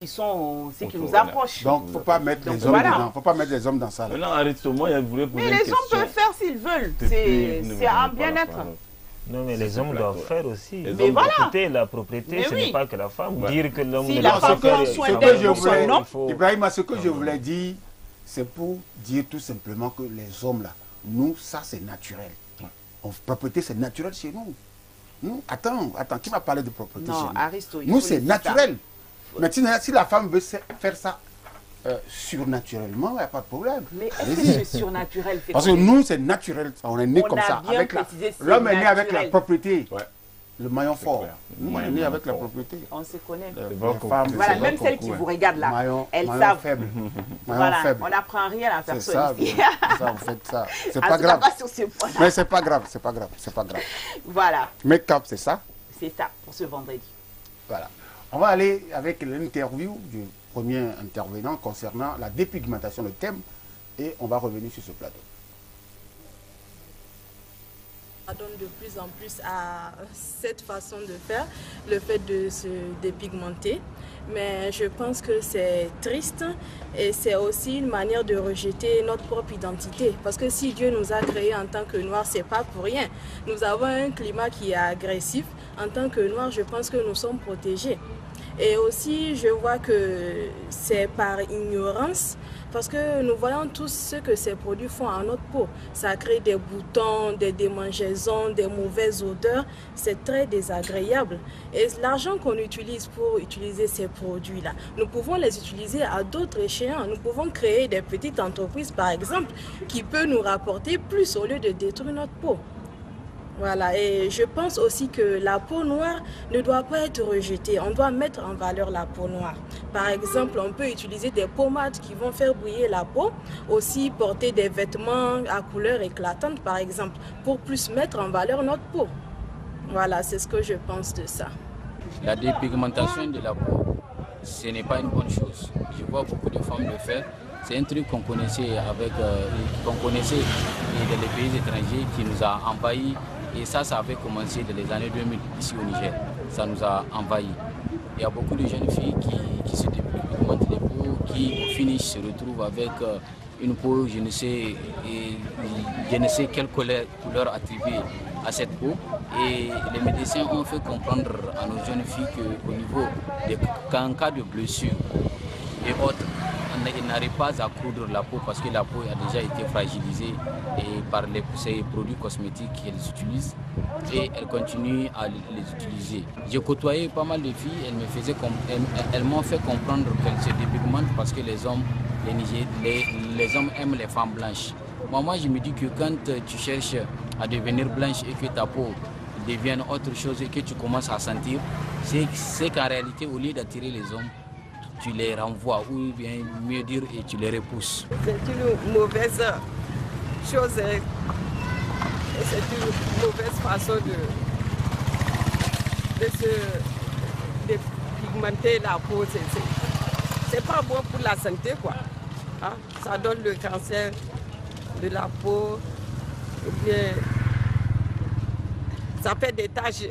qui sont ceux qui nous approchent. Donc, il ne faut pas mettre les hommes dedans. Faut pas mettre les hommes dans ça. Maintenant, arrête-moi, moi, je voulais poser mais les hommes peuvent faire s'ils veulent. C'est un bien-être. Non, mais les hommes doivent faire aussi. Mais voilà. La propriété, ce n'est pas que la femme. Dire que l'homme ne doit pas faire soin d'elle pour son nom. Ibrahima, ce que je voulais dire, c'est pour dire tout simplement que les hommes, là, nous, ça, c'est naturel. Propriété, c'est naturel chez nous. Nous, attends, qui va parler de propriété chez nous? Aristo, nous, c'est naturel. Mais si la femme veut faire ça surnaturellement, il n'y a pas de problème. Mais est-ce que c'est surnaturel? Parce que nous, c'est naturel. On est né comme ça. L'homme est né avec la propriété. Ouais. Le maillon fort. Nous, on est né avec la propriété. On se connaît. Voilà, même celles qui vous regardent là, elles savent. Faible. Voilà, on n'apprend rien à personne. Ça, ici. ça, vous faites ça. C'est pas grave. Mais c'est pas grave, c'est pas grave, c'est pas grave. Voilà. Make-up, c'est ça? C'est ça, pour ce vendredi. Voilà. On va aller avec l'interview du premier intervenant concernant la dépigmentation, le thème, et on va revenir sur ce plateau. On donne de plus en plus à cette façon de faire, le fait de se dépigmenter. Mais je pense que c'est triste et c'est aussi une manière de rejeter notre propre identité. Parce que si Dieu nous a créés en tant que Noirs, c'est pas pour rien. Nous avons un climat qui est agressif. En tant que Noirs, je pense que nous sommes protégés. Et aussi, je vois que c'est par ignorance, parce que nous voyons tous ce que ces produits font à notre peau. Ça crée des boutons, des démangeaisons, des mauvaises odeurs. C'est très désagréable. Et l'argent qu'on utilise pour utiliser ces produits-là, nous pouvons les utiliser à d'autres échéants. Nous pouvons créer des petites entreprises, par exemple, qui peuvent nous rapporter plus au lieu de détruire notre peau. Voilà, et je pense aussi que la peau noire ne doit pas être rejetée. On doit mettre en valeur la peau noire. Par exemple, on peut utiliser des pommades qui vont faire briller la peau. Aussi porter des vêtements à couleur éclatante, par exemple, pour plus mettre en valeur notre peau. Voilà, c'est ce que je pense de ça. La dépigmentation de la peau, ce n'est pas une bonne chose. Je vois beaucoup de femmes le faire. C'est un truc qu'on connaissait dans les pays étrangers qui nous a envahis. Et ça avait commencé dans les années 2000 ici au Niger. Ça nous a envahis. Il y a beaucoup de jeunes filles qui se dépigmentent les peaux, qui au finish se retrouvent avec une peau, je ne sais quelle couleur attribuer à cette peau. Et les médecins ont fait comprendre à nos jeunes filles qu'en cas de blessure et autres, ils n'arrivent pas à coudre la peau parce que la peau a déjà été fragilisée par ces produits cosmétiques qu'elles utilisent et elles continuent à les utiliser. J'ai côtoyé pas mal de filles, elles m'ont fait comprendre qu'elles se dépigmentent parce que les hommes aiment les femmes blanches. Moi, je me dis que quand tu cherches à devenir blanche et que ta peau devienne autre chose et que tu commences à sentir, c'est qu'en réalité, au lieu d'attirer les hommes, tu les renvoies, ou bien mieux dire, et tu les repousses. C'est une mauvaise chose et c'est une mauvaise façon de se dépigmenter la peau. C'est pas bon pour la santé, quoi. Hein? Ça donne le cancer de la peau, ou bien ça fait des taches.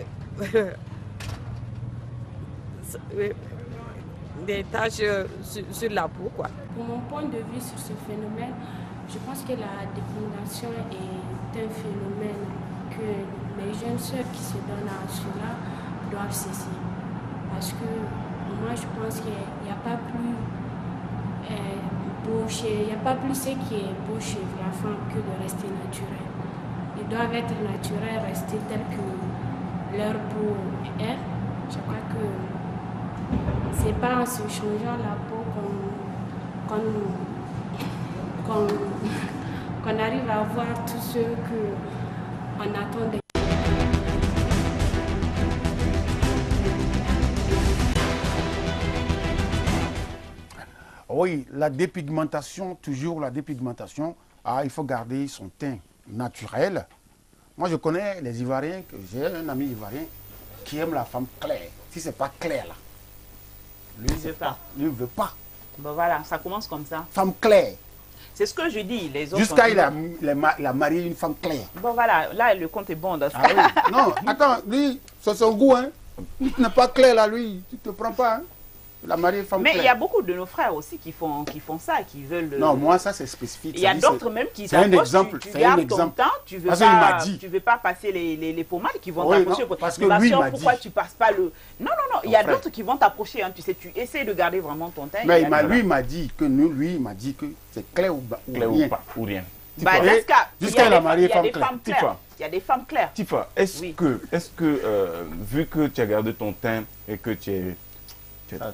Des taches sur la peau, quoi. Pour mon point de vue sur ce phénomène, je pense que la dépigmentation est un phénomène que les jeunes sœurs qui se donnent à cela doivent cesser. Parce que moi, je pense qu'il n'y a pas plus ce qui est beau chez la femme que de rester naturel. Ils doivent être naturels, rester tels que leur peau est. Je crois que c'est pas en se changeant la peau qu'on arrive à voir tout ce qu'on attend de. Oui, la dépigmentation, toujours la dépigmentation. Ah, il faut garder son teint naturel. Moi, je connais les Ivoiriens, j'ai un ami ivoirien qui aime la femme claire. Si c'est pas clair là, lui ne veut pas. Ben voilà, ça commence comme ça. Femme claire. C'est ce que je dis. Les autres. Jusqu'à il a marié une femme claire. Bon voilà, là le compte est bon. Dans ah, oui. Non, attends, lui, c'est son goût. Hein. Tu n'es pas clair là, lui, tu ne te prends pas. Hein. La mariée femme Mais claire. il y a beaucoup de nos frères aussi qui font ça, qui veulent... Non, moi, ça, c'est spécifique. Il y a d'autres même qui t'approchent. C'est un exemple. Tu gardes ton temps, tu ne veux pas passer les pommades qui vont t'approcher. Parce que lui, il m'a dit... Pourquoi tu ne passes pas le... Non, il y a d'autres qui vont t'approcher. Hein, tu sais, tu essaies de garder vraiment ton temps. Mais lui, il m'a dit que c'est clair ou rien. Jusqu'à la mariée femme claire. Il y a des femmes claires. Tifa, est-ce que vu que tu as gardé ton teint et que tu es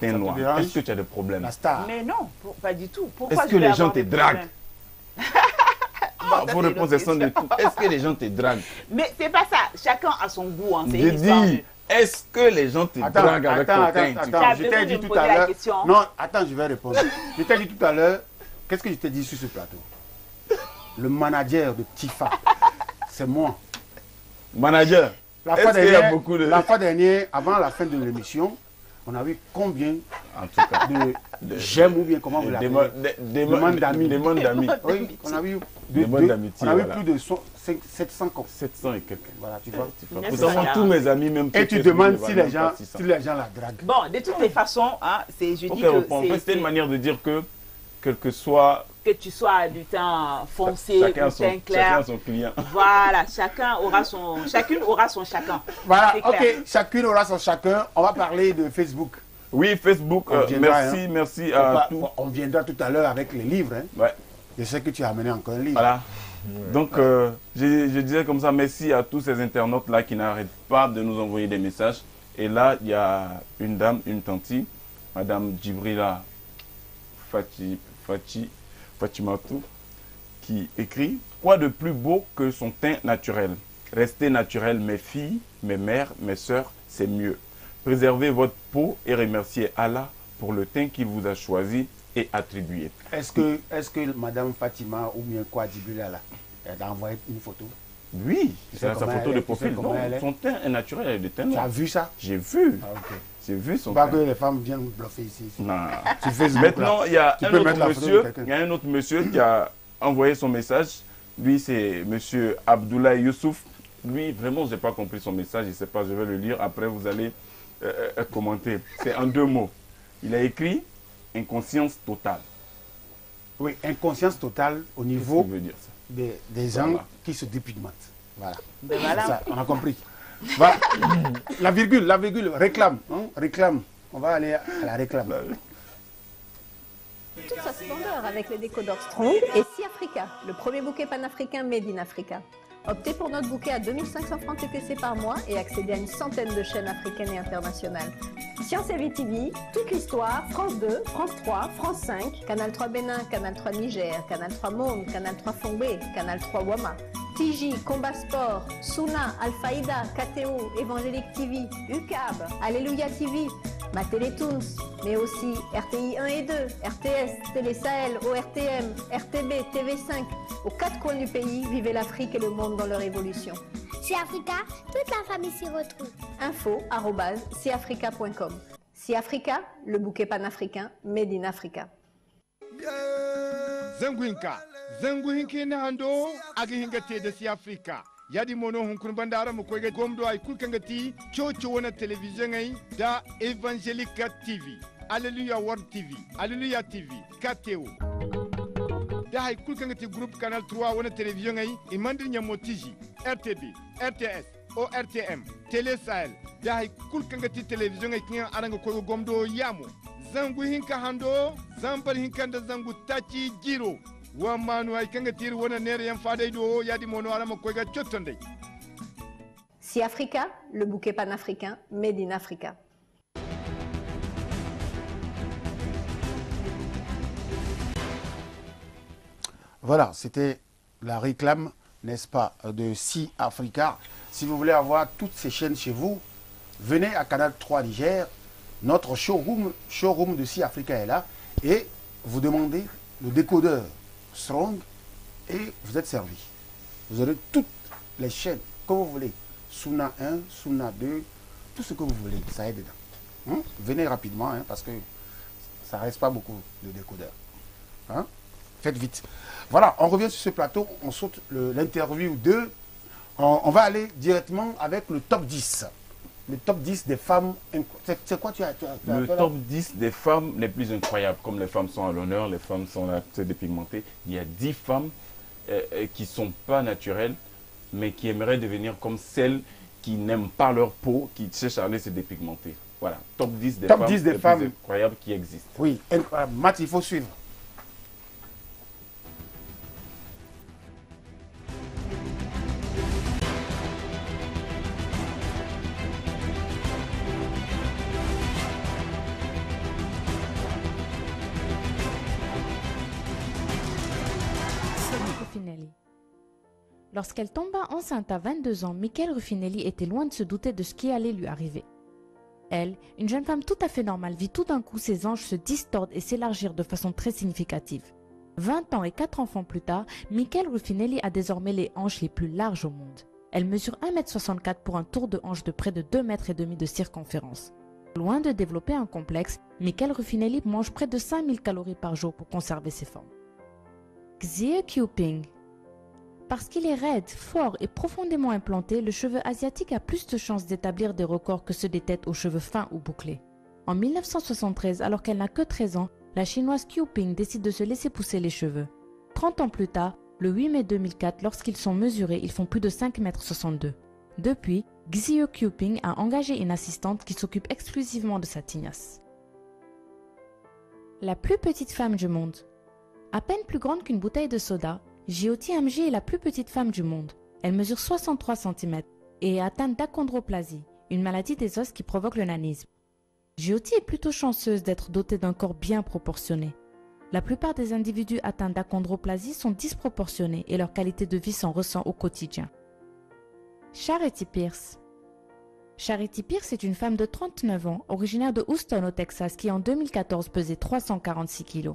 teint noir, est-ce que tu as des problèmes? La star. Mais non, pas du tout. Est-ce que les gens te draguent? Vos réponses, elles sont de tout. Est-ce que les gens te draguent? Mais c'est pas ça. Chacun a son goût. Hein. Je dis, est-ce que les gens te draguent avec ton teint? Attends, je t'ai dit tout à l'heure. Non, attends, je vais répondre. Je t'ai dit tout à l'heure, qu'est-ce que je t'ai dit sur ce plateau? Le manager de Tifa, c'est moi. Manager? La fois dernière, avant la fin de l'émission, on a vu combien en tout cas, de j'aime ou bien comment vous l'appelez? Demandes d'amis. Oui, on a vu plus de 700 comme 700 et quelques. Voilà, tu vois. Pourtant, tous mes amis, même. Et tu demandes si les gens la draguent. Bon, de toutes les façons, hein, je dis que c'est une manière de dire que, quel que soit... Que tu sois du teint foncé, du teint clair. Chacun son client. Voilà, chacune aura son chacun. Voilà, ok, chacune aura son chacun. On va parler de Facebook. Oui, Facebook, merci à tous. On viendra tout à l'heure avec les livres. Hein. Ouais. Je sais que tu as amené encore un livre. Voilà. Donc, je disais comme ça, merci à tous ces internautes-là qui n'arrêtent pas de nous envoyer des messages. Et là, il y a une dame, une tante, Madame Djibrila Fatimatou, qui écrit « Quoi de plus beau que son teint naturel? Restez naturel, mes filles, mes mères, mes sœurs, c'est mieux. Préservez votre peau et remerciez Allah pour le teint qu'il vous a choisi et attribué. » Est-ce que Madame Fatima ou bien quoi, Djibrila, là, elle a envoyé une photo? Oui, c'est sa photo de profil. Non, son teint est naturel, elle est de teint noir. Tu as vu ça? J'ai vu. Ah, okay. J'ai vu son teint. Pas que les femmes viennent bluffer ici. Non. Maintenant, il y a un autre monsieur qui a envoyé son message. Lui, c'est monsieur Abdoulaye Youssouf. Lui, vraiment, je n'ai pas compris son message. Je ne sais pas, je vais le lire. Après, vous allez commenter. C'est en 2 mots. Il a écrit « inconscience totale ». Oui, inconscience totale au niveau veut dire ça. Des gens qui se dépigmentent. Voilà. Ben voilà. Ça, on a compris. Voilà. La virgule, réclame. Hein, réclame. On va aller à la réclame. Toute sa splendeur avec les décodeurs Strong et SeaAfrica, le premier bouquet panafricain made in Africa. Optez pour notre bouquet à 2500 francs TTC par mois et accédez à une centaine de chaînes africaines et internationales. Science et Vie TV, toute l'histoire, France 2, France 3, France 5, Canal 3 Bénin, Canal 3 Niger, Canal 3 Monde, Canal 3 Fombé, Canal 3 Wama, TJ, Combat Sport, Suna, Al-Faïda, KTO, Évangélique TV, UCAB, Alléluia TV, Ma Télétoons, mais aussi RTI 1 et 2, RTS, Télé Sahel, ORTM, RTB, TV5. Aux 4 coins du pays, vivez l'Afrique et le monde dans leur évolution. SeaAfrica, toute la famille s'y retrouve. info@seaafrica.com. SeaAfrica, le bouquet panafricain made in Africa. Zanguinki na hando agi hingate da SeaAfrica. Yadi mono hunkun bandara mu koyga gomdo ay kulkangati chocho wona television ay da Evangelica TV, Alléluia World TV, Alléluia TV, KTO. Da hay kulkangati groupe Canal 3 wona television ay imandri nyamotiji, RTB, RTS, ORTM, Télé Sahel. Da hay kulkangati television ay kiyan aranga koyga gomdo yamo. Zangu hinka hando, zambar hinkanda zangu tachi jiro. SeaAfrica, le bouquet panafricain made in Africa. Voilà, c'était la réclame, n'est-ce pas, de SeaAfrica. Si vous voulez avoir toutes ces chaînes chez vous, venez à Canal 3 Niger. Notre showroom de SeaAfrica est là. Et vous demandez le décodeur Strong et vous êtes servi. Vous aurez toutes les chaînes que vous voulez. Suna 1, Suna 2, tout ce que vous voulez, ça est dedans. Hein? Venez rapidement parce que ça ne reste pas beaucoup de décodeurs. Hein? Faites vite. Voilà, on revient sur ce plateau, on saute l'interview 2. On va aller directement avec le top 10. le top 10 des femmes. C'est quoi tu as le top 10 des femmes les plus incroyables. Comme les femmes sont à l'honneur, les femmes sont là, c'est dépigmentées. Il y a 10 femmes qui ne sont pas naturelles, mais qui aimeraient devenir comme celles qui n'aiment pas leur peau, qui cherchent à aller se dépigmenter. Voilà, top 10 des femmes les plus incroyables qui existent. Oui, Matt, il faut suivre. Lorsqu'elle tomba enceinte à 22 ans, Michael Ruffinelli était loin de se douter de ce qui allait lui arriver. Elle, une jeune femme tout à fait normale, vit tout d'un coup ses hanches se distordre et s'élargir de façon très significative. 20 ans et 4 enfants plus tard, Michael Ruffinelli a désormais les hanches les plus larges au monde. Elle mesure 1,64 m pour un tour de hanche de près de 2,5 m de circonférence. Loin de développer un complexe, Michael Ruffinelli mange près de 5000 calories par jour pour conserver ses formes. Xie Qiuping. Parce qu'il est raide, fort et profondément implanté, le cheveu asiatique a plus de chances d'établir des records que ceux des têtes aux cheveux fins ou bouclés. En 1973, alors qu'elle n'a que 13 ans, la chinoise Qiuping décide de se laisser pousser les cheveux. 30 ans plus tard, le 8 mai 2004, lorsqu'ils sont mesurés, ils font plus de 5,62 m. Depuis, Xie Qiuping a engagé une assistante qui s'occupe exclusivement de sa tignasse. La plus petite femme du monde. À peine plus grande qu'une bouteille de soda, Jyoti Amji est la plus petite femme du monde. Elle mesure 63 cm et est atteinte d'achondroplasie, une maladie des os qui provoque le nanisme. Jyoti est plutôt chanceuse d'être dotée d'un corps bien proportionné. La plupart des individus atteints d'achondroplasie sont disproportionnés et leur qualité de vie s'en ressent au quotidien. Charity Pierce. Charity Pierce est une femme de 39 ans, originaire de Houston au Texas, qui en 2014 pesait 346 kg.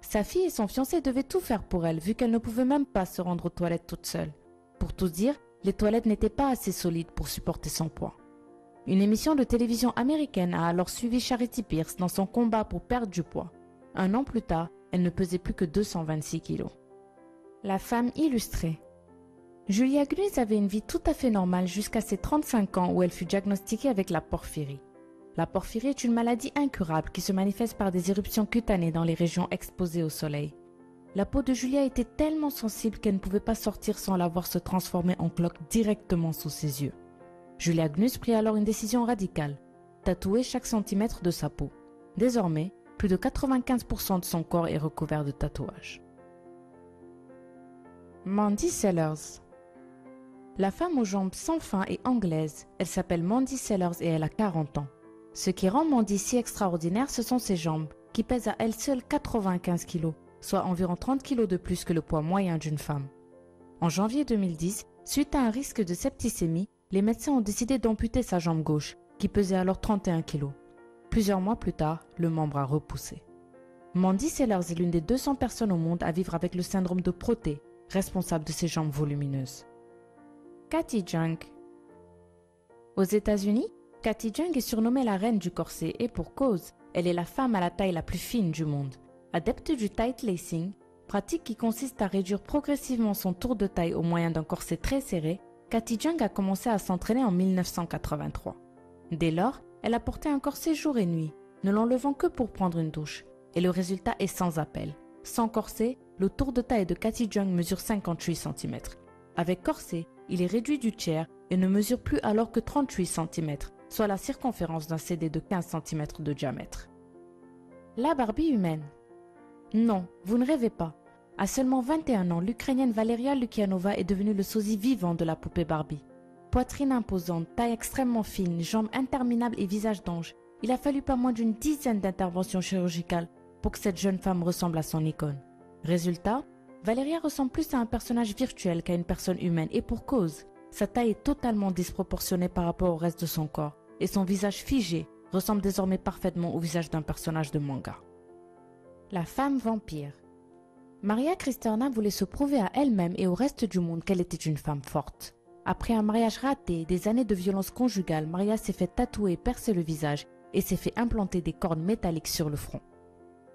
Sa fille et son fiancé devaient tout faire pour elle, vu qu'elle ne pouvait même pas se rendre aux toilettes toute seule. Pour tout dire, les toilettes n'étaient pas assez solides pour supporter son poids. Une émission de télévision américaine a alors suivi Charity Pierce dans son combat pour perdre du poids. 1 an plus tard, elle ne pesait plus que 226 kg. La femme illustrée. Julia Gnus avait une vie tout à fait normale jusqu'à ses 35 ans où elle fut diagnostiquée avec la porphyrie. La porphyrie est une maladie incurable qui se manifeste par des éruptions cutanées dans les régions exposées au soleil. La peau de Julia était tellement sensible qu'elle ne pouvait pas sortir sans la voir se transformer en cloque directement sous ses yeux. Julia Gnus prit alors une décision radicale, tatouer chaque centimètre de sa peau. Désormais, plus de 95% de son corps est recouvert de tatouages. Mandy Sellers. La femme aux jambes sans fin est anglaise. Elle s'appelle Mandy Sellers et elle a 40 ans. Ce qui rend Mandy si extraordinaire, ce sont ses jambes, qui pèsent à elles seules 95 kg, soit environ 30 kg de plus que le poids moyen d'une femme. En janvier 2010, suite à un risque de septicémie, les médecins ont décidé d'amputer sa jambe gauche, qui pesait alors 31 kg. Plusieurs mois plus tard, le membre a repoussé. Mandy Sellers est l'une des 200 personnes au monde à vivre avec le syndrome de Proté, responsable de ses jambes volumineuses. Katie Jung. Aux États-Unis, Katie Jung est surnommée la reine du corset et pour cause, elle est la femme à la taille la plus fine du monde. Adepte du tight lacing, pratique qui consiste à réduire progressivement son tour de taille au moyen d'un corset très serré, Katie Jung a commencé à s'entraîner en 1983. Dès lors, elle a porté un corset jour et nuit, ne l'enlevant que pour prendre une douche. Et le résultat est sans appel. Sans corset, le tour de taille de Katie Jung mesure 58 cm. Avec corset, il est réduit du tiers et ne mesure plus alors que 38 cm, soit la circonférence d'un CD de 15 cm de diamètre. La Barbie humaine. Non, vous ne rêvez pas. À seulement 21 ans, l'Ukrainienne Valeria Lukianova est devenue le sosie vivant de la poupée Barbie. Poitrine imposante, taille extrêmement fine, jambes interminables et visage d'ange. Il a fallu pas moins d'une dizaine d'interventions chirurgicales pour que cette jeune femme ressemble à son icône. Résultat, Valeria ressemble plus à un personnage virtuel qu'à une personne humaine et pour cause. Sa taille est totalement disproportionnée par rapport au reste de son corps et son visage figé ressemble désormais parfaitement au visage d'un personnage de manga. La femme vampire. Maria Kristerna voulait se prouver à elle-même et au reste du monde qu'elle était une femme forte. Après un mariage raté et des années de violence conjugale, Maria s'est fait tatouer et percer le visage et s'est fait implanter des cornes métalliques sur le front.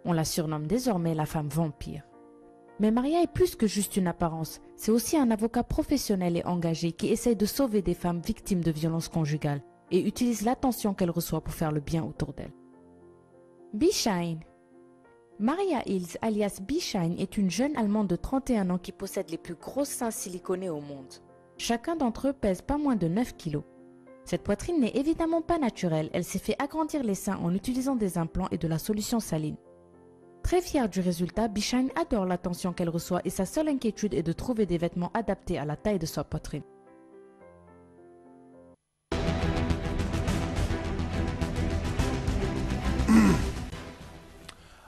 On la surnomme désormais la femme vampire. Mais Maria est plus que juste une apparence, c'est aussi un avocat professionnel et engagé qui essaye de sauver des femmes victimes de violences conjugales et utilise l'attention qu'elle reçoit pour faire le bien autour d'elle. B-Shine. Maria Hills, alias B-Shine, est une jeune Allemande de 31 ans qui possède les plus grosses seins siliconés au monde. Chacun d'entre eux pèse pas moins de 9 kilos. Cette poitrine n'est évidemment pas naturelle, elle s'est fait agrandir les seins en utilisant des implants et de la solution saline. Très fière du résultat, B-Shine adore l'attention qu'elle reçoit et sa seule inquiétude est de trouver des vêtements adaptés à la taille de sa poitrine.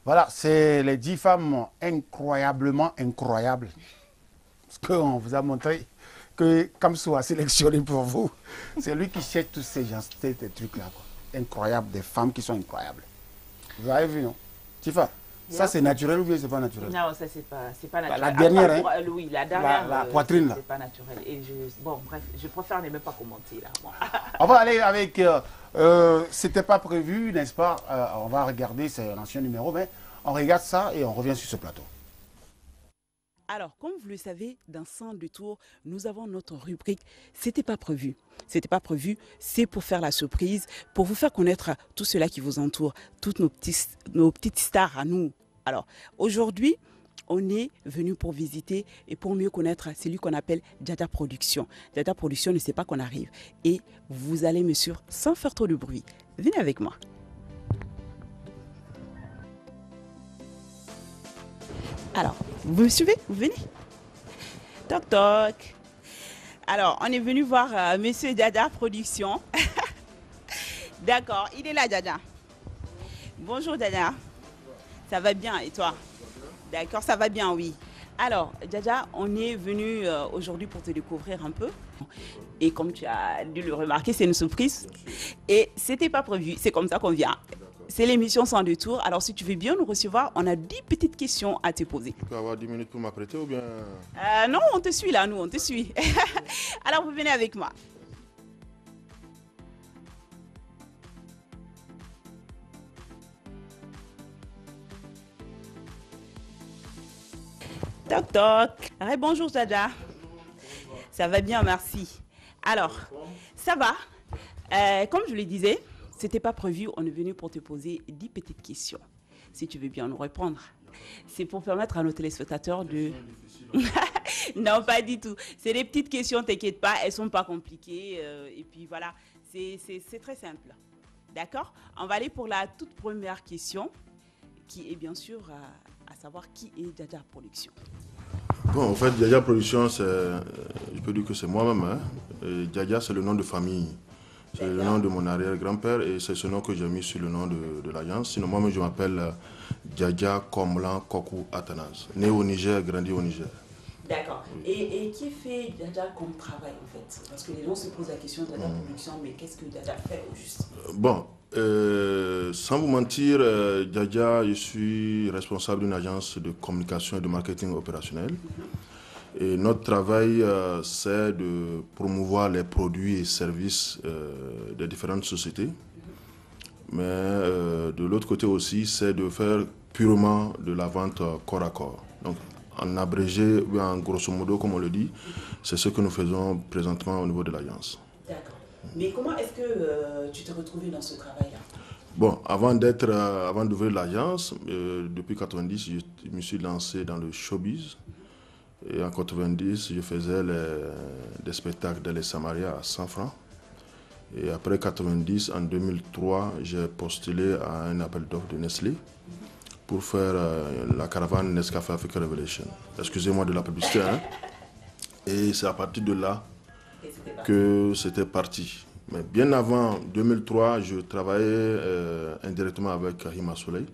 Voilà, c'est les 10 femmes incroyablement incroyables. Parce qu'on vous a montré que Kamsou a sélectionné pour vous, c'est lui qui cherche tous ces gens, ces trucs-là. Incroyables, des femmes qui sont incroyables. Vous avez vu, non? Tifa, ça c'est naturel ou bien c'est pas naturel? Non, ça c'est pas naturel. La dernière, hein? Oui, la dernière. La poitrine, là. C'est pas naturel. Et bon, bref, je préfère ne même pas commenter, là. Moi. On va aller avec... c'était pas prévu, n'est-ce pas? On va regarder, c'est un ancien numéro, mais on regarde ça et on revient sur ce plateau. Alors, comme vous le savez, dans 102 tours, nous avons notre rubrique « C'était pas prévu ». C'était pas prévu, c'est pour faire la surprise, pour vous faire connaître tout cela qui vous entoure, toutes nos petites stars à nous. Alors, aujourd'hui, on est venu pour visiter et pour mieux connaître celui qu'on appelle Djadja Production. Djadja Production ne sait pas qu'on arrive. Et vous allez me suivre sans faire trop de bruit. Venez avec moi. Alors, vous me suivez? Vous venez? Toc toc. Alors, on est venu voir Monsieur Djadja Production. D'accord, il est là, Djadja. Bonjour, Djadja. Ça va bien, et toi? D'accord, ça va bien, oui. Alors, Djadja, on est venu aujourd'hui pour te découvrir un peu. Et comme tu as dû le remarquer, c'est une surprise. Et c'était pas prévu, c'est comme ça qu'on vient. C'est l'émission 102 tours. Alors, si tu veux bien nous recevoir, on a 10 petites questions à te poser. Tu peux avoir 10 minutes pour m'apprêter ou bien... Non, on te suit là, nous, on te suit. Alors, vous venez avec moi. Toc toc. Bonjour Djadja. Ça va bien, merci. Alors, ça va. Comme je le disais, c'était pas prévu, on est venu pour te poser 10 petites questions. Si tu veux bien nous répondre. C'est pour permettre à nos téléspectateurs de... Non, pas du tout. C'est des petites questions, t'inquiète pas, elles sont pas compliquées. Et puis voilà, c'est très simple. D'accord? On va aller pour la toute première question, qui est bien sûr à savoir qui est Djadja Production. Bon, en fait, Djadja Production, je peux dire que c'est moi-même. Hein. Djadja, c'est le nom de famille. C'est le nom de mon arrière-grand-père et c'est ce nom que j'ai mis sur le nom de l'alliance. Sinon, moi-même, je m'appelle Djadja Komlan Kokou Athanase. Né au Niger, grandi au Niger. D'accord. Et qui fait Djadja comme travail, en fait? Parce que les gens se posent la question de Djadja Production, mais qu'est-ce que Djadja fait au juste? Bon, sans vous mentir, Djadja, je suis responsable d'une agence de communication et de marketing opérationnel. Et notre travail, c'est de promouvoir les produits et services des différentes sociétés. Mais de l'autre côté aussi, c'est de faire purement de la vente corps à corps. Donc, en abrégé, ou en grosso modo, comme on le dit, c'est ce que nous faisons présentement au niveau de l'Alliance. D'accord. Mais comment est-ce que tu t'es retrouvé dans ce travail-là? Bon, avant d'ouvrir l'Alliance, depuis 1990, je me suis lancé dans le showbiz. Et en 1990, je faisais des spectacles dans les Samaria à 100 francs. Et après 1990, en 2003, j'ai postulé à un appel d'offres de Nestlé pour faire la caravane Nescafé Africa Revelation. Excusez-moi de la publicité. Hein. Et c'est à partir de là que c'était parti. Mais bien avant 2003, je travaillais indirectement avec Hima Soleil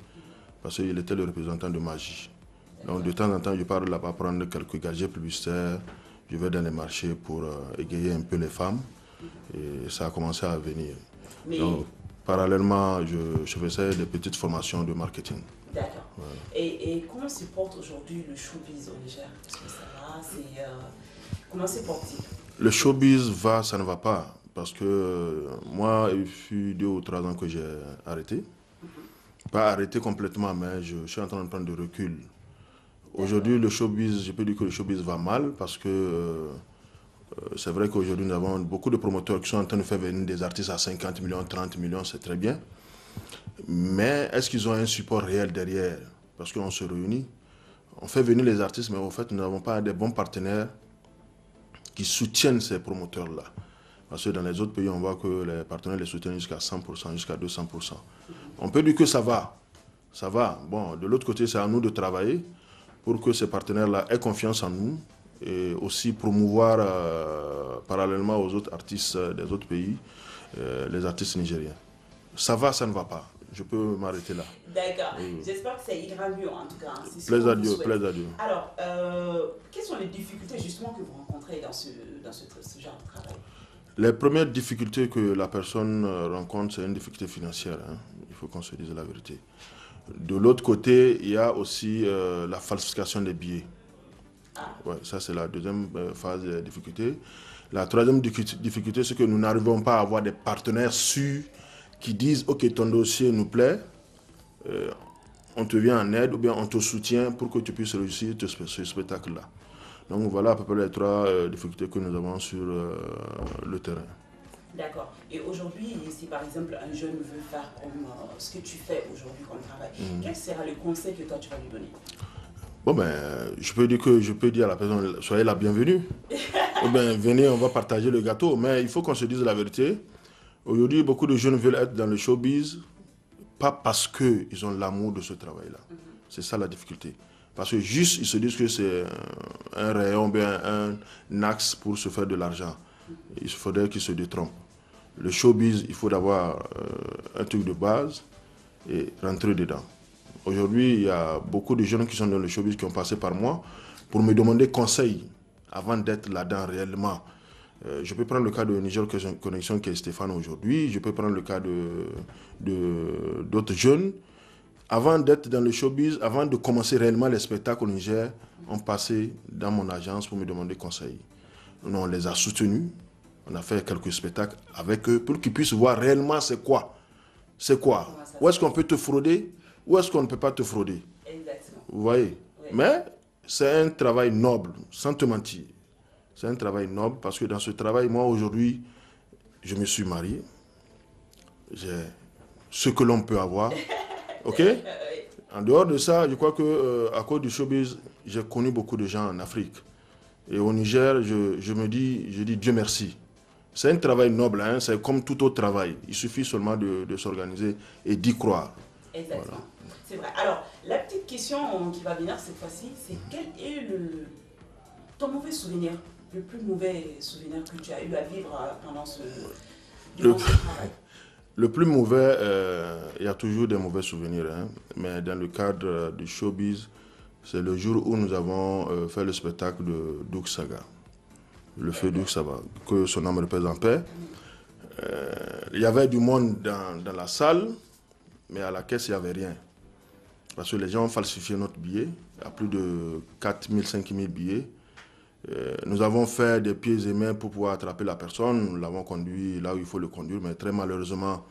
parce qu'il était le représentant de Magie. Donc de temps en temps, je pars là-bas prendre quelques gadgets publicitaires. Je vais dans les marchés pour égayer un peu les femmes. Et ça a commencé à venir. Mais... Donc, parallèlement, je faisais des petites formations de marketing. D'accord. Voilà. Et comment se porte aujourd'hui le showbiz au Niger? Est-ce que ça va? Comment se porte-t-il? Le showbiz va, ça ne va pas. Parce que moi, il fut 2 ou 3 ans que j'ai arrêté. Pas arrêté complètement, mais je suis en train de prendre de recul. Aujourd'hui, le showbiz, je peux dire que le showbiz va mal parce que C'est vrai qu'aujourd'hui, nous avons beaucoup de promoteurs qui sont en train de faire venir des artistes à 50 millions, 30 millions, c'est très bien. Mais est-ce qu'ils ont un support réel derrière? Parce qu'on se réunit, on fait venir les artistes, mais en fait, nous n'avons pas des bons partenaires qui soutiennent ces promoteurs-là. Parce que dans les autres pays, on voit que les partenaires les soutiennent jusqu'à 100%, jusqu'à 200%. On peut dire que ça va. Ça va. Bon, de l'autre côté, c'est à nous de travailler pour que ces partenaires-là aient confiance en nous et aussi promouvoir parallèlement aux autres artistes des autres pays, les artistes nigériens. Ça va, ça ne va pas. Je peux m'arrêter là. D'accord. J'espère que ça ira mieux en tout cas. Plaise à Dieu, plaise à Dieu. Alors, quelles sont les difficultés justement que vous rencontrez dans ce genre de travail? Les premières difficultés que la personne rencontre, c'est une difficulté financière. Hein. Il faut qu'on se dise la vérité. De l'autre côté, il y a aussi la falsification des billets. Ouais, ça, c'est la deuxième phase de difficulté. La troisième difficulté, c'est que nous n'arrivons pas à avoir des partenaires sûrs qui disent « Ok, ton dossier nous plaît, on te vient en aide ou bien on te soutient pour que tu puisses réussir ce spectacle-là. » Donc voilà à peu près les trois difficultés que nous avons sur le terrain. D'accord. Et aujourd'hui, si par exemple un jeune veut faire comme ce que tu fais aujourd'hui comme travail, quel sera le conseil que toi tu vas lui donner? Bon ben, je peux dire à la personne, soyez la bienvenue. Ou bien venez, on va partager le gâteau. Mais il faut qu'on se dise la vérité. Aujourd'hui, beaucoup de jeunes veulent être dans le showbiz, pas parce qu'ils ont l'amour de ce travail-là. C'est ça la difficulté. Parce que juste, ils se disent que c'est un rayon, bien un axe pour se faire de l'argent. Il faudrait qu'ils se détrompent. Le showbiz, il faut avoir un truc de base et rentrer dedans. Aujourd'hui, il y a beaucoup de jeunes qui sont dans le showbiz qui ont passé par moi pour me demander conseil avant d'être là-dedans réellement. Je peux prendre le cas de Niger Connection qui est Stéphane aujourd'hui. Je peux prendre le cas d'autres jeunes. Avant d'être dans le showbiz, avant de commencer réellement les spectacles au Niger, on passait dans mon agence pour me demander conseil. Nous, on les a soutenus. On a fait quelques spectacles avec eux pour qu'ils puissent voir réellement c'est quoi. C'est quoi. Où est-ce qu'on peut te frauder? Où est-ce qu'on ne peut pas te frauder? Exactement. Vous voyez? Oui. Mais c'est un travail noble, sans te mentir. C'est un travail noble parce que dans ce travail, moi aujourd'hui, je me suis marié. J'ai ce que l'on peut avoir. OK? En dehors de ça, je crois qu'à cause du showbiz, j'ai connu beaucoup de gens en Afrique. Et au Niger, je dis Dieu merci. C'est un travail noble, hein? C'est comme tout autre travail. Il suffit seulement de s'organiser et d'y croire. Exactement. Voilà. C'est vrai. Alors, la petite question qui va venir cette fois-ci, c'est quel est ton mauvais souvenir, le plus mauvais souvenir que tu as eu à vivre pendant ce travail? Le plus mauvais, il y a toujours des mauvais souvenirs, hein? Mais dans le cadre du showbiz, c'est le jour où nous avons fait le spectacle de Douk Saga, le feu Douk Saga, que son âme repose en paix. Il y avait du monde dans la salle, mais à la caisse, il n'y avait rien. Parce que les gens ont falsifié notre billet, à plus de 4 000, 5 000 billets. Nous avons fait des pieds et mains pour pouvoir attraper la personne. Nous l'avons conduit là où il faut le conduire, mais très malheureusement,